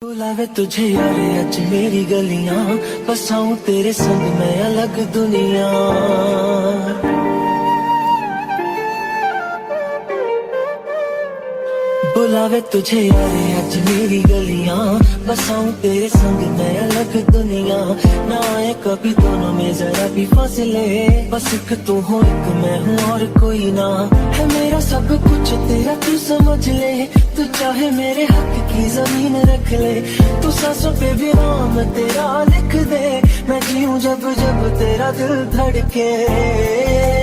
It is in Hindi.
बुलावे तुझे यारे आज मेरी गलियां, बसाऊं तेरे संग मैं अलग दुनिया। बुलावे तुझे यारे आज मेरी गलियां, बसाऊं तेरे संग मैं अलग दुनिया। ना आए कभी दोनों में जरा भी फासले, बस एक तू हो एक मैं हूँ और कोई ना। है मेरा सब कुछ तेरा तू समझ ले, तू चाहे मेरे हक की जमीन रख ले। तू सांसों पे भी नाम तेरा लिख दे, मैं जीऊं जब जब तेरा दिल धड़के।